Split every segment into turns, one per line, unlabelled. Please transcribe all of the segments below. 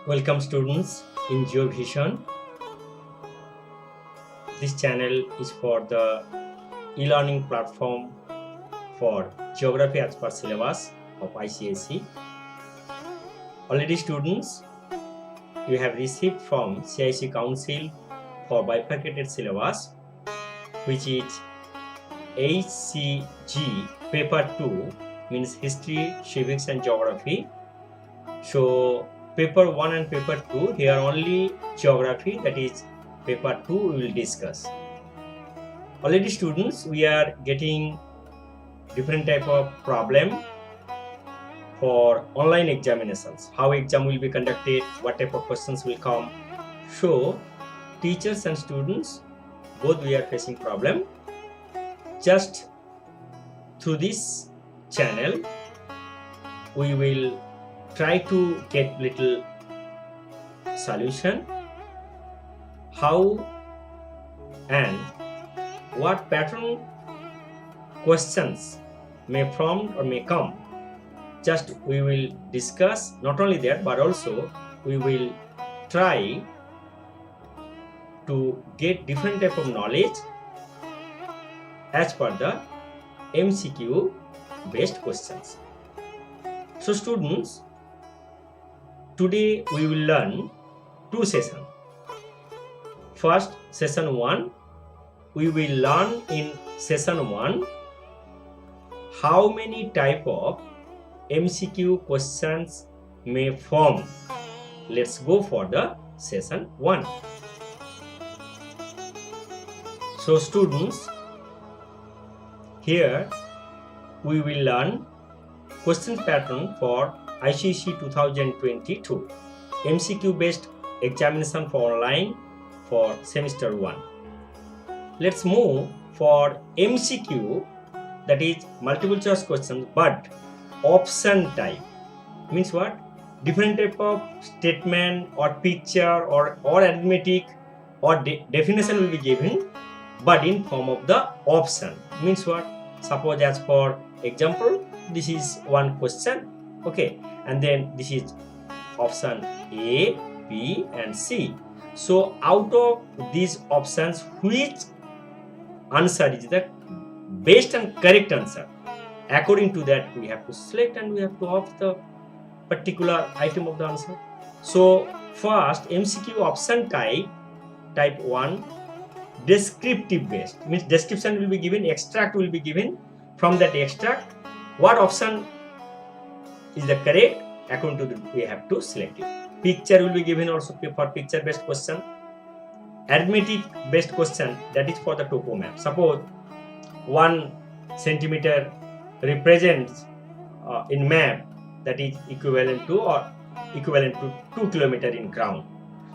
Welcome students in GeoVision. This channel is for the e-learning platform for geography as per syllabus of ICSE. Already students, you have received from CIC Council for bifurcated syllabus, which is HCG paper 2, means history, civics and geography. So paper 1 and paper 2, here only geography, that is paper 2 we will discuss. Already students, we are getting different type of problem for online examinations. How exam will be conducted, what type of questions will come. So teachers and students, both we are facing problem. Just through this channel, we will try to get little solution, how and what pattern questions may form or may come. Just we will discuss, not only that, but also we will try to get different type of knowledge as per the MCQ based questions. So students, today we will learn two sessions. First, session 1, we will learn in session 1 how many type of MCQ questions may form. Let's go for the session 1. So students, here we will learn question pattern for ICSE 2022 MCQ based examination for online for semester 1. Let's move for MCQ, that is multiple choice questions but option type. Means what? Different type of statement or picture or arithmetic or definition will be given, but in form of the option. Means what? Suppose as for example, this is one question, okay, and then this is option A, B and C. So out of these options, which answer is the best and correct answer? According to that, we have to select and we have to opt the particular item of the answer. So first, MCQ option type 1, descriptive based, means description will be given, extract will be given. From that extract, what option is the correct, according to that we have to select it. Picture will be given also for picture based question. Arithmetic based question, that is for the topo map. Suppose 1 centimeter represents in map, that is equivalent to 2 kilometer in ground.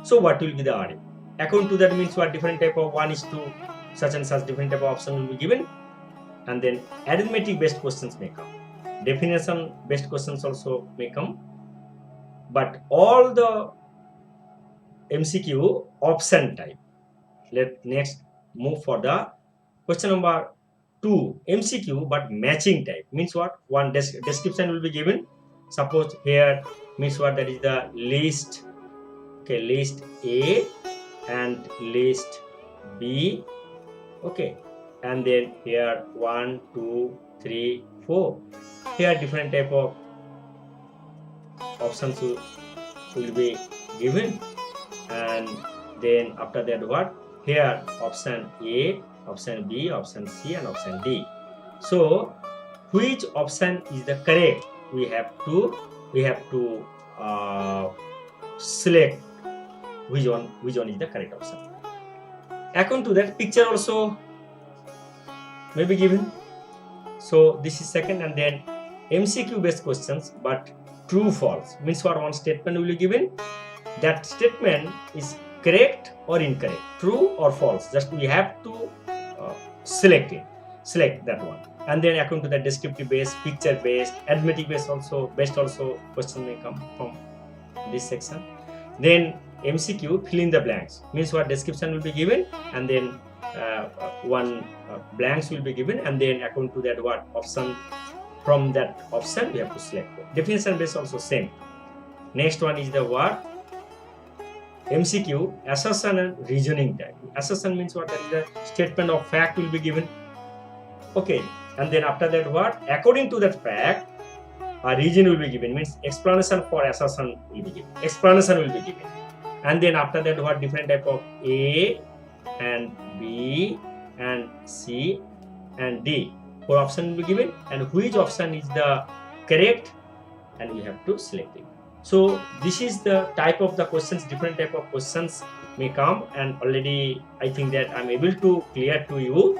So what will be the area? According to that, means what? Different type of 1 is to such and such, different type of option will be given, and then arithmetic based questions may come, definition based questions also may come, but all the MCQ option type. Let next move for the question number 2, MCQ but matching type. Means what? One description will be given. Suppose here, means what? That is the list, okay, list A and list B, okay, and then here 1, 2, 3, 4. Here different type of options will be given, and then after that what? Here option A, option B, option C and option D. So which option is the correct? We have to select which one is the correct option. According to that, picture also may be given. So this is second, and then MCQ based questions but true false. Means what? One statement will be given, that statement is correct or incorrect, true or false. Just we have to select that one, and then according to that, descriptive based, picture based, arithmetic based also question may come from this section. Then MCQ fill in the blanks. Means what? Description will be given, and then one blanks will be given, and then according to that what option, from that option we have to select. Definition based also same. Next one is the what? MCQ, assertion and reasoning type. Assertion means what? That is the statement of fact will be given. Okay, and then after that what? According to that fact, a reason will be given. Means explanation for assertion will be given. Explanation will be given. And then after that what? Different type of A and B and C and D. 4 options will be given, and which option is the correct, and you have to select it. So this is the type of the questions. Different type of questions may come, and already I think that I'm able to clear to you.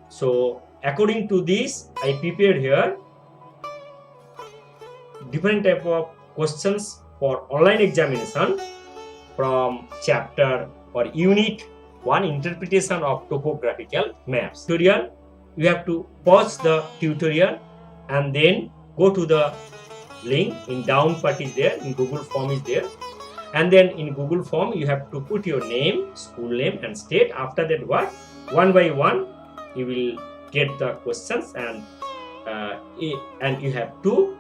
So according to this, I prepared here different type of questions for online examination from chapter or unit 1, interpretation of topographical maps. Tutorial, you have to pause the tutorial and then go to the link in down part is there, in Google form is there, and then in Google form you have to put your name, school name and state. After that what? One by one you will get the questions, and you have to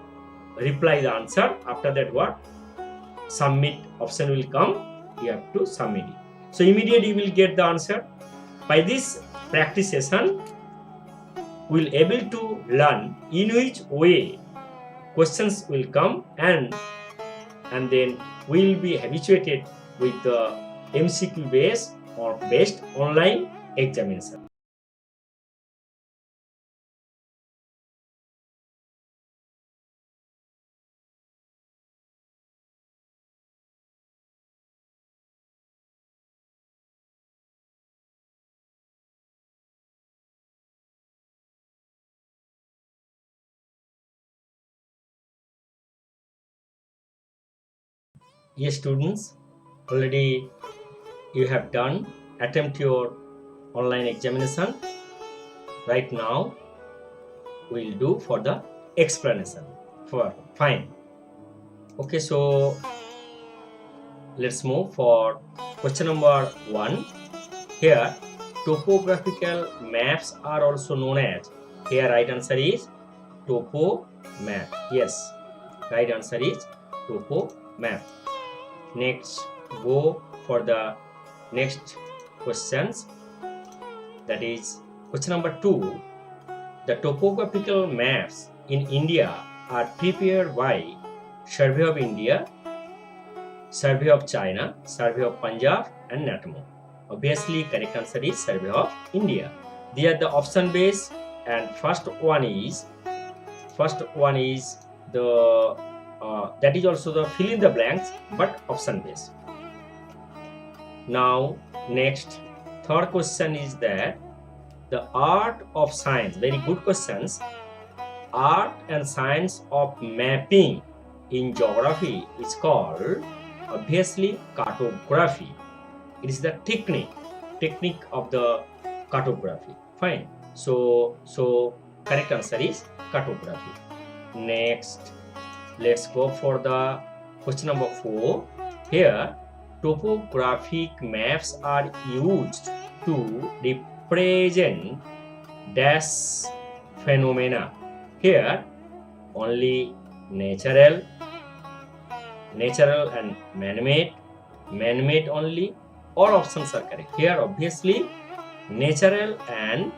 reply the answer. After that what? Submit option will come, you have to submit it. So immediately you will get the answer. By this practice session, we will able to learn in which way questions will come, and then we will be habituated with the MCQ based or based online examination. Yes, students, already you have done attempt your online examination. Right now we will do for the explanation. Fine. Okay, so let's move for question number 1. Here, topographical maps are also known as. Here, right answer is topo map. Yes, right answer is topo map. Next, go for the next questions. That is question number 2. The topographical maps in India are prepared by Survey of India, Survey of China, Survey of Punjab and NATMO. Obviously, correct answer is Survey of India. They are the option based, and first one is the that is also the fill in the blanks but option based. Now next, third question is that the art of science, very good questions, art and science of mapping in geography is called obviously cartography. It is the technique of the cartography. Fine. So correct answer is cartography. Next, let's go for the question number 4. Here, topographic maps are used to represent dash phenomena. Here, only natural and man-made only. All options are correct. Here, obviously, natural and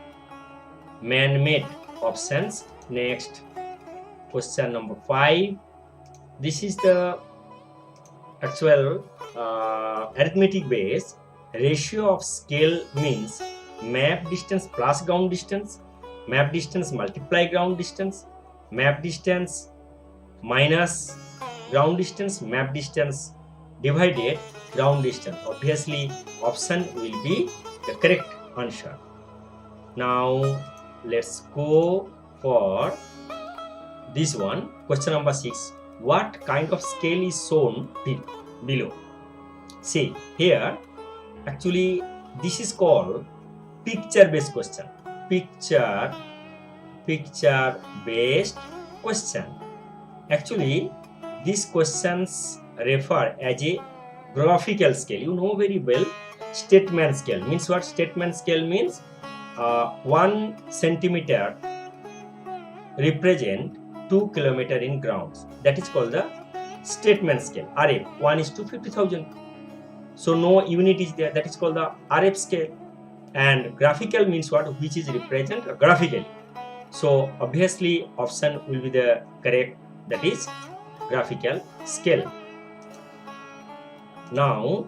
man-made options. Next, question number 5. This is the actual arithmetic base. Ratio of scale means map distance plus ground distance, map distance multiply ground distance, map distance minus ground distance, map distance divided ground distance. Obviously, option will be the correct answer. Now, let's go for this one. Question number 6. What kind of scale is shown below? See, here, actually, this is called picture-based question. Picture-based question. Actually, these questions refer as a graphical scale. You know very well, Statement scale. Means what? Statement scale means 1 centimeter represent 2 kilometer in grounds. That is called the statement scale. RF 1:50,000. So no unit is there. That is called the RF scale. And graphical means what? Which is represented graphically. So obviously option will be the correct, that is graphical scale. Now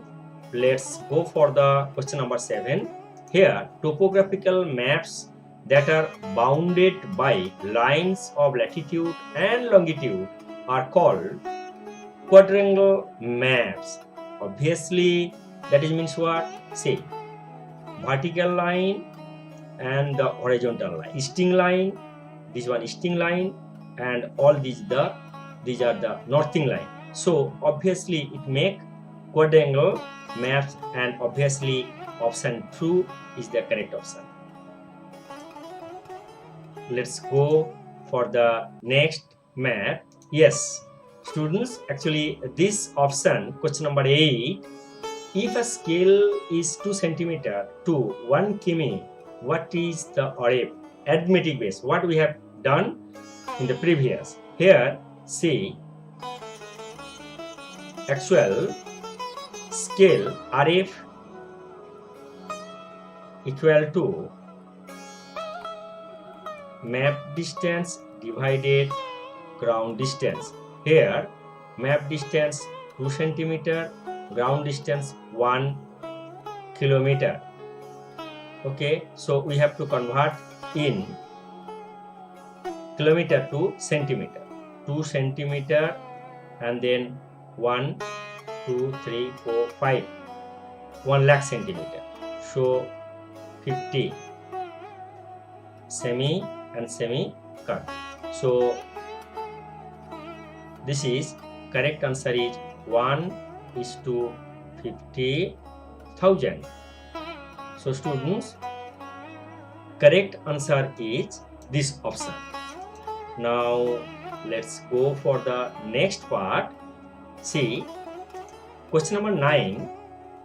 let's go for the question number 7. Here, topographical maps that are bounded by lines of latitude and longitude are called quadrangle maps. Obviously that is means what? Say vertical line and the horizontal line, easting line, this one easting line, and all these are the northing line. So obviously it make quadrangle maps, and obviously option 2 is the correct option. Let's go for the next map. Yes, students, actually this option, question number 8, if a scale is 2 centimeter to 1 km, what is the arithmetic base? What we have done in the previous. Here, see, actual scale RF equal to map distance divided ground distance. Here, map distance 2 centimeter, ground distance 1 kilometer. Okay, so we have to convert in kilometer to centimeter. 2 centimeter and then 1, 2, 3, 4, 5, 1 lakh centimeter. So 50 semi and semi cut. So this is correct answer is 1:50,000. So students, correct answer is this option. Now let's go for the next part. See, question number 9.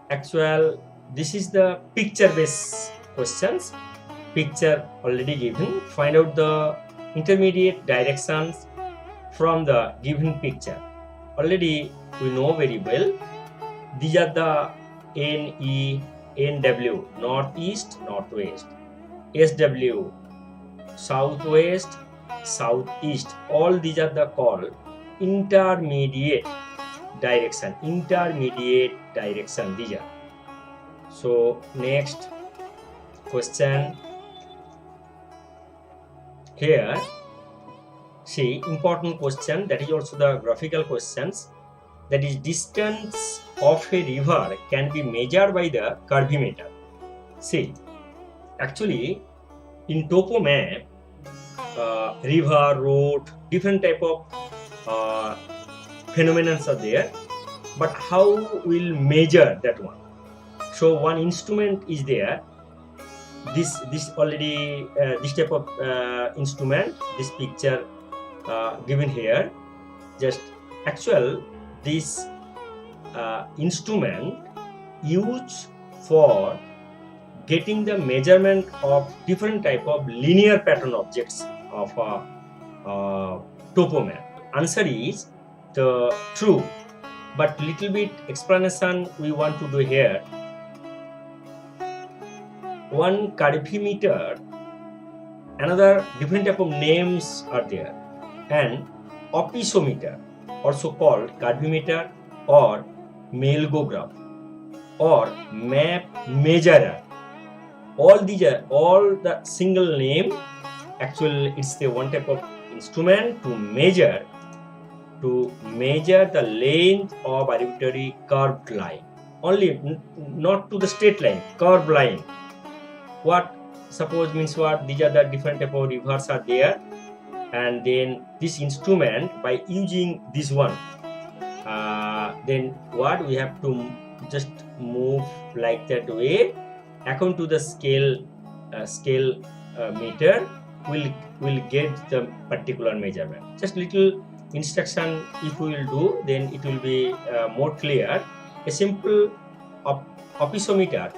Actual, this is the picture based questions. Picture already given. Find out the intermediate directions from the given picture. Already we know very well. These are the NE, NW, northeast, northwest, SW, southwest, southeast. All these are the called intermediate direction. Intermediate direction, these are. So next question. Here, see, important question, that is also the graphical questions. That is, distance of a river can be measured by the curvimeter. See, actually in topo map, river, road, different type of phenomena are there, but how we'll measure that one? So one instrument is there. This already this type of instrument, this picture given here. Just actual this instrument used for getting the measurement of different type of linear pattern objects of a topo map. Answer is the true, but little bit explanation we want to do here. One curvimeter, another different type of names are there, and opisometer, also called curvimeter or malgograph or map measurer. All these are all the single name. Actually, it's the one type of instrument to measure the length of arbitrary curved line. Only not to the straight line, curved line. What suppose means what? These are the different type of rivers are there, and then this instrument by using this one, then what we have to just move like that way according to the scale meter will get the particular measurement. Just little instruction if we will do, then it will be more clear. A simple opisometer.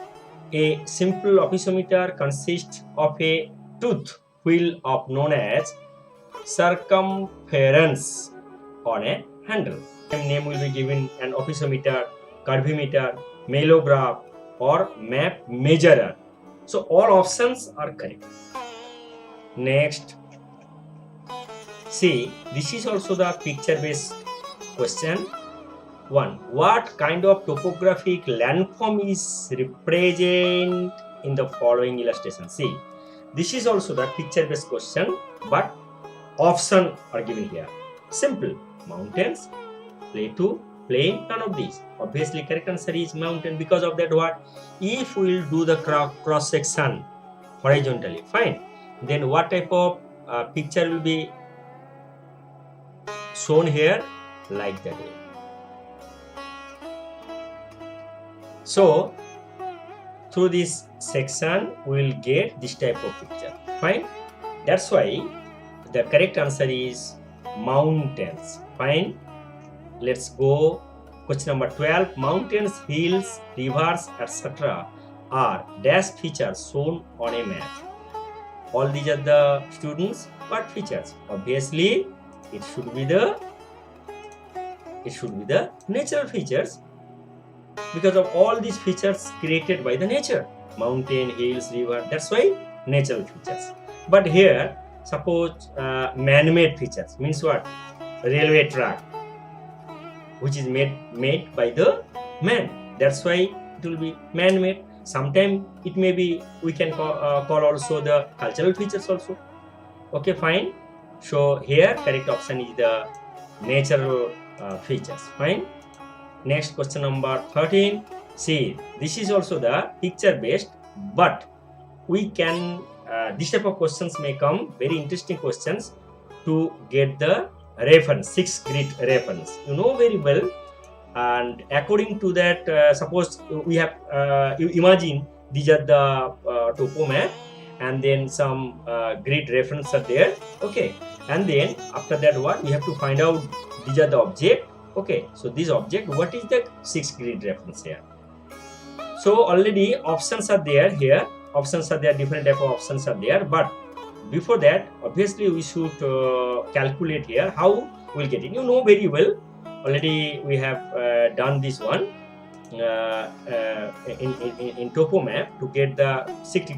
A simple opisometer consists of a tooth wheel of known as circumference on a handle. Same name will be given an opisometer curvimeter, melograph, or map measurer. So all options are correct. Next, see, this is also the picture based question. 1. What kind of topographic landform is represented in the following illustration? See, this is also the picture based question, but options are given here. Simple: mountains, plateau, plain, none of these. Obviously correct answer is mountain. Because of that, what if we will do the cross section horizontally? Fine. Then what type of picture will be shown here? Like that way. So through this section we will get this type of picture. Fine. That's why the correct answer is mountains. Fine. Let's go. Question number 12. Mountains, hills, rivers, etc. are dash features shown on a map. All these are the students. What features? Obviously, it should be the natural features, because of all these features created by the nature. Mountain, hills, river. That's why natural features. But here, suppose man-made features means what? Railway track, which is made by the man. That's why it will be man-made. Sometimes it may be, we can call also the cultural features also. Okay, fine. So here correct option is the natural features. Fine. Next, question number 13. See, this is also the picture based, but we can this type of questions may come, very interesting questions, to get the reference, 6th grade reference. You know very well, and according to that, suppose we have you imagine these are the topo map, and then some grid reference are there. Okay, and then after that, what we have to find out, these are the object. Okay, so this object, what is the 6th grade reference here? So already options are there here. Options are there, different type of options are there. But before that, obviously we should calculate here how we'll get it. You know very well. Already we have done this one in topo map. To get the 6th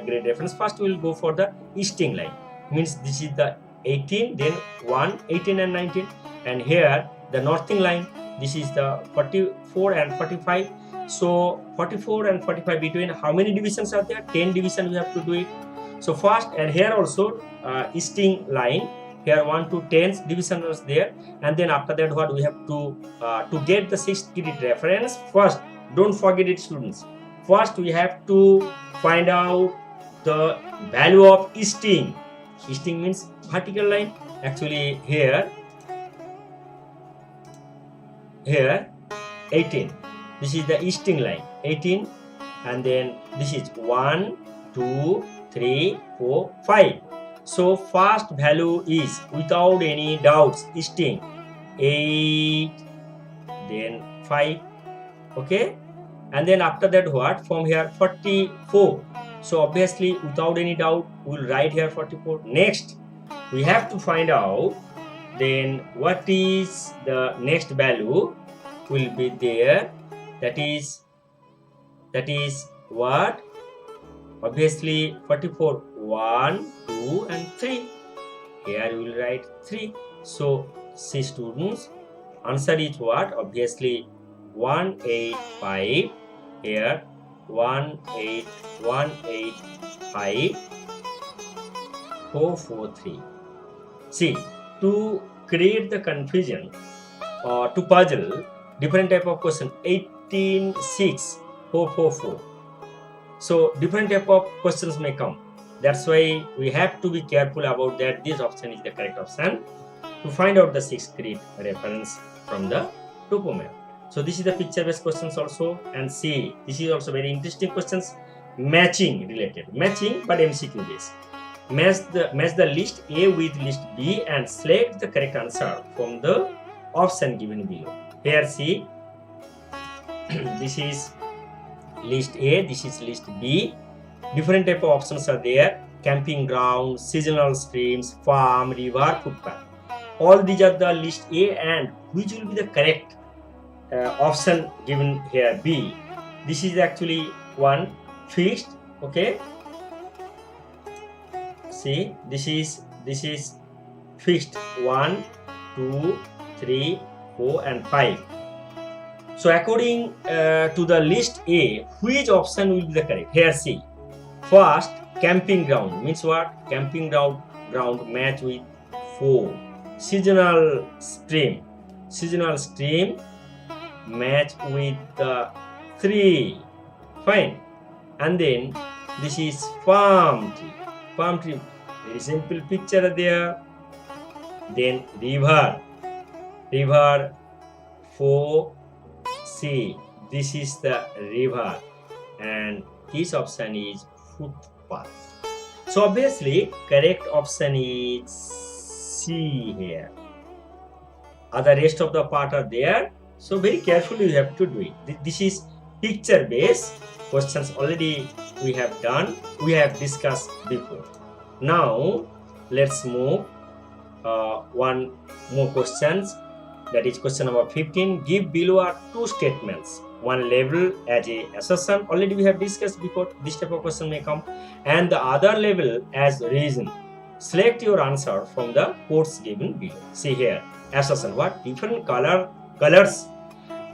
grade reference, first we will go for the easting line. Means this is the 18, then 1, 18 and 19, and here the northing line. This is the 44 and 45. So 44 and 45, between how many divisions are there? 10 divisions we have to do it. So first, and here also easting line, here 1 to 10 division was there, and then after that, what we have to get the 6th grade reference. First, don't forget it, students. First we have to find out the value of easting. Easting means vertical line. Actually here 18. This is the easting line, 18, and then this is 1, 2, 3, 4, 5. So first value is, without any doubts, easting 8, then 5. Okay, and then after that, what? From here 44. So obviously, without any doubt, we'll write here 44. Next, we have to find out then what is the next value will be there. That is what? Obviously 44, 1, 2 and 3. Here we will write 3. So see, students, answer is what? Obviously 185. Here 18185 443. See, to create the confusion or to puzzle different type of question, 186 444. So different type of questions may come. That's why we have to be careful about that. This option is the correct option to find out the 6th grade reference from the topo map. So this is the picture based questions also. And see, this is also very interesting questions, matching related, matching but MCQ based. Match the list A with list B and select the correct answer from the option given below. Here see, this is list A, this is list B. Different type of options are there: camping ground, seasonal streams, farm, river, footpath. All these are the list A, and which will be the correct option given here B. This is actually one fixed. Okay, see, this is fixed 1, 2, 3, 4 and 5. So according to the list A, which option will be the correct? Here see, first camping ground means what? Camping ground match with 4. Seasonal stream match with 3. Fine. And then this is palm tree, very simple picture there. Then river 4. See, this is the river and this option is footpath. So obviously correct option is C here. Other rest of the part are there, so very carefully you have to do it. This is picture based questions, already we have discussed before. Now let's move one more questions, that is question number 15. Give below are two statements, one label as a assertion, already we have discussed before, this type of question may come, and the other label as reason. Select your answer from the quotes given below. See here, assertion, what? Different colors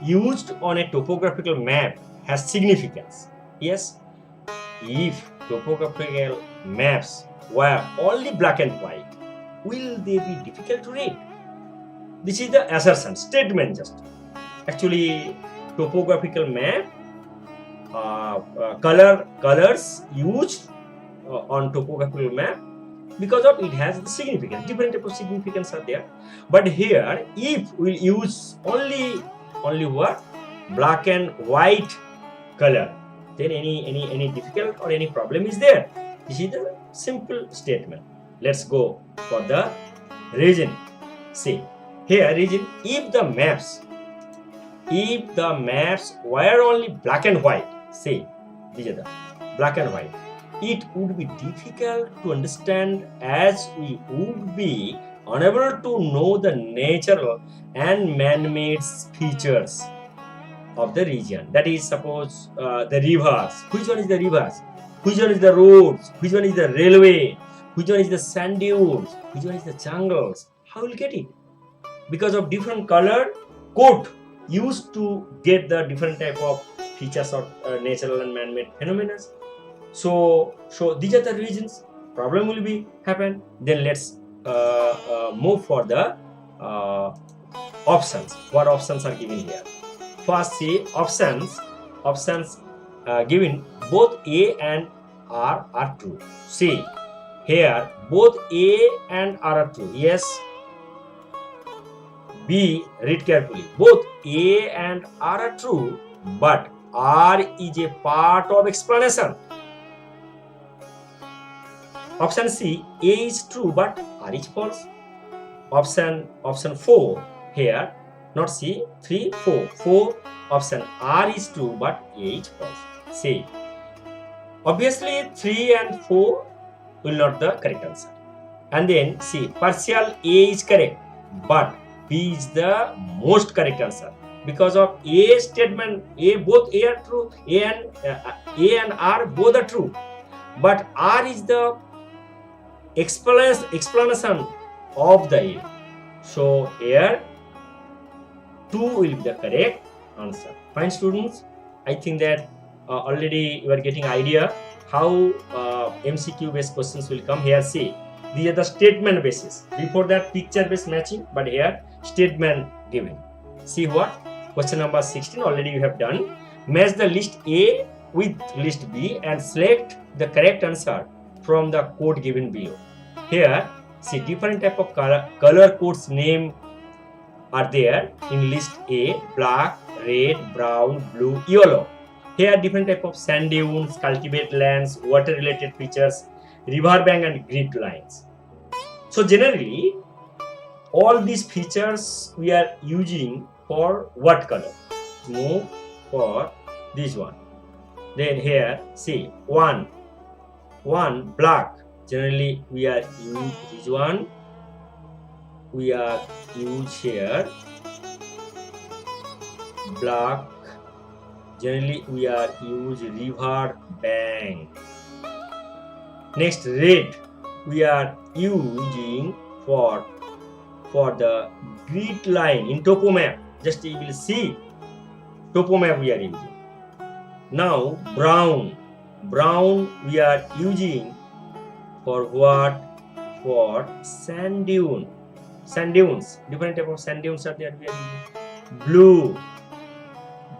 used on a topographical map has significance. Yes, if topographical maps were only black and white, will they be difficult to read? This is the assertion statement. Just actually topographical map, colors used on topographical map, because of it has the significance, different type of significance are there. But here if we use only what? Black and white color, then any difficult or any problem is there? This is the simple statement. Let's go for the reason. See here, reason, if the maps were only black and white, say these are the black and white, it would be difficult to understand, as we would be unable to know the natural and man-made features of the region. That is, suppose the rivers. Which one is the rivers? Which one is the roads? Which one is the railway? Which one is the sand dunes? Which one is the jungles? How will you get it? Because of different color code used to get the different type of features of natural and man-made phenomena. So these are the reasons. Problem will be happen. Then let's move for the options. What options are given here? First, see options given, both A and R are true. See here, both A and R are true. Yes. B, read carefully. Both A and R are true, but R is a part of explanation. Option C, A is true but R is false. Option 4 here, not C, 3, 4. 4, option R is true but A is false. See, obviously 3 and 4 will not the correct answer. And then see, partial A is correct, but B is the most correct answer. Because of A statement, both A are true, A and R both are true, but R is the explanation of the A. So here 2 will be the correct answer. Fine, students, I think that already you are getting idea how MCQ based questions will come. Here see, these are the statement basis. Before that picture based matching, but here statement given. See what? Question number 16 already you have done. Match the list A with list B and select the correct answer from the code given below. Here see, different type of color codes name are there in list A: black, red, brown, blue, yellow. Here different type of sand dunes, cultivate lands, water related features, river bank and grid lines. So generally all these features we are using for what color? Move for this one. Then here see, one black. Generally we are use this one. We are use here Black, generally we are use river bank. Next, red, we are using for the grid line in topo map. Just you will see topo map we are using. Now brown we are using for what? For sand dunes. Different type of sand dunes are there. We are using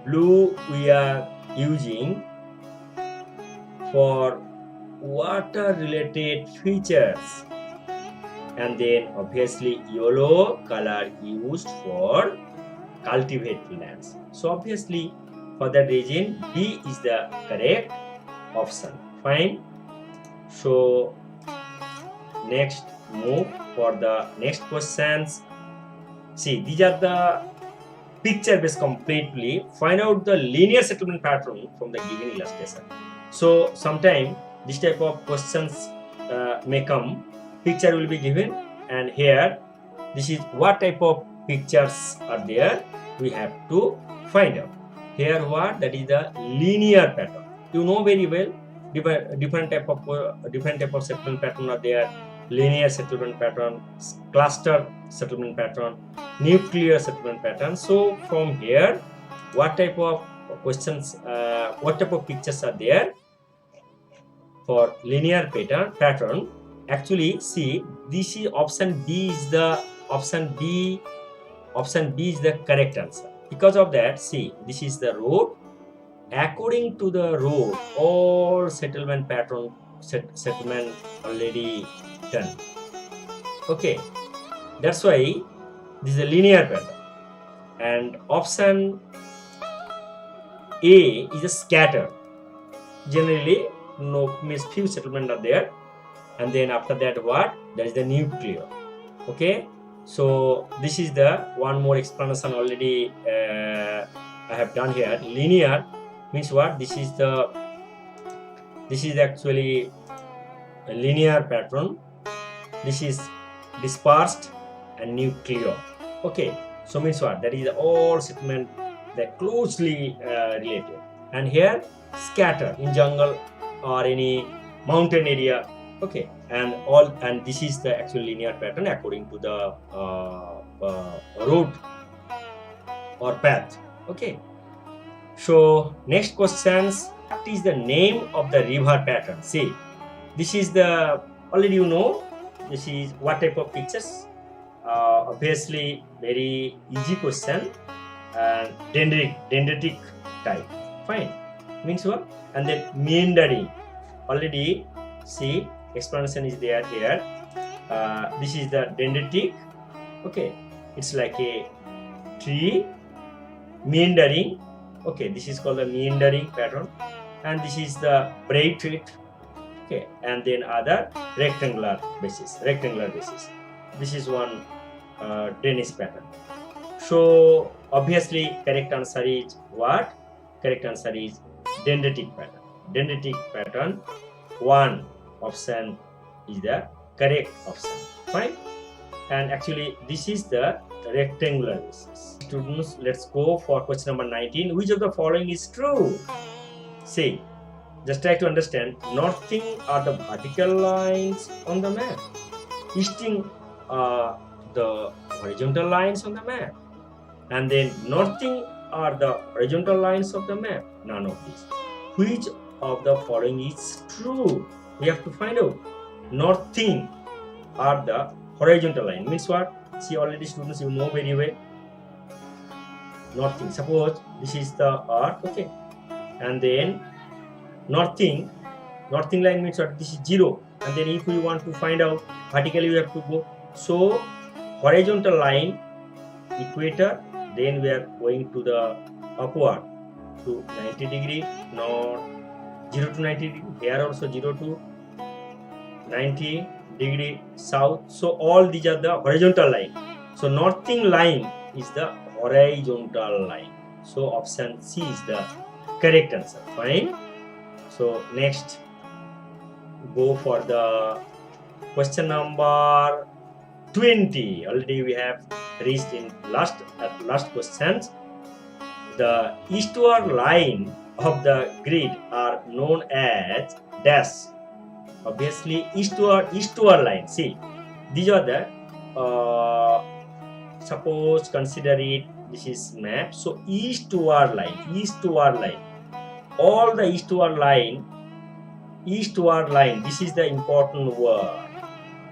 blue we are using for water related features, and then obviously yellow color used for cultivate lands. So obviously for that reason B is the correct option. Fine. So next, move for the next questions. See, these are the picture based completely. Find out the linear settlement pattern from the given illustration. So sometime this type of questions may come. Picture will be given, and here this is what type of pictures are there. We have to find out. Here what? That is the linear pattern. You know very well. Different type of settlement pattern are there. Linear settlement pattern, cluster settlement pattern, nuclear settlement pattern. So from here, what type of questions, what type of pictures are there for linear pattern? Actually, see, this is option B is the correct answer. Because of that, see, this is the road. According to the road, all settlement pattern settlement already done. Okay, that's why this is a linear pattern. And option A is a scatter. Generally, no means few settlement are there, and then after that what? That is the nuclear. Okay, so this is the one more explanation already I have done here. Linear means what? This is actually a linear pattern. This is dispersed and nuclear. Okay, so means what? That is all settlement that closely related. And here scatter in jungle or any mountain area. Okay, and this is the actual linear pattern according to the route or path. Okay, so next questions. What is the name of the river pattern? See, this is the already you know. This is what type of pictures? Obviously very easy question, and dendritic type. Fine, means what? And then meandering. Already see, explanation is there here. This is the dendritic. Okay, it's like a tree meandering. Okay, this is called the meandering pattern, and this is the braid treat. Okay, and then other rectangular basis. This is one drainage pattern. So obviously correct answer is what? Correct answer is dendritic pattern. One option is the correct option. Fine. And actually this is the rectangular basis. Students, let's go for question number 19. Which of the following is true? See, just try to understand. Northing are the vertical lines on the map. Easting are the horizontal lines on the map. And then northing are the horizontal lines of the map. None of these. Which of the following is true? We have to find out. Northing are the horizontal line. Means what? See, already students, you know very well. Northing. Suppose this is the earth. Okay. And then northing line means what? This is 0. And then if we want to find out vertically, we have to go. So horizontal line, equator, then we are going to the upward to 90 degree north, 0 to 90 degree. Here also 0 to 90 degree south. So all these are the horizontal line. So northing line is the horizontal line. So option C is the correct answer. Fine. So next, go for the question number 20. Already we have reached in last questions. The eastward line of the grid are known as dash. Obviously, eastward line. See, these are the suppose consider it. This is map. So eastward line. All the eastward line. This is the important word.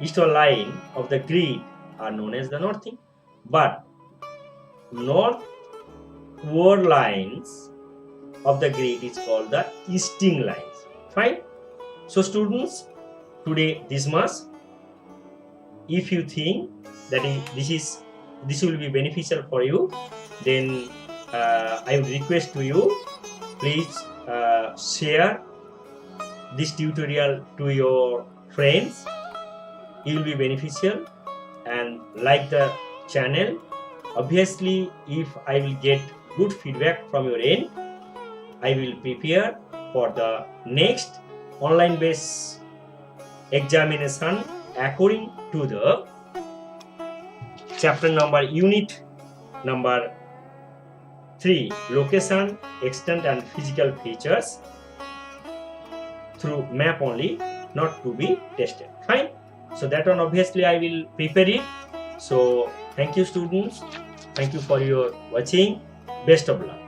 Eastward line of the grid are known as the northing, but northward lines of the grid is called the easting lines. Fine. So students, today this much. If you think that this will be beneficial for you, then I would request to you, please share this tutorial to your friends. It will be beneficial, and like the channel. Obviously, if I will get good feedback from your end, I will prepare for the next online based examination according to the chapter number unit number 3, location, extent and physical features, through map only, not to be tested. Fine. So that one obviously I will prepare it. So thank you students. Thank you for your watching. Best of luck.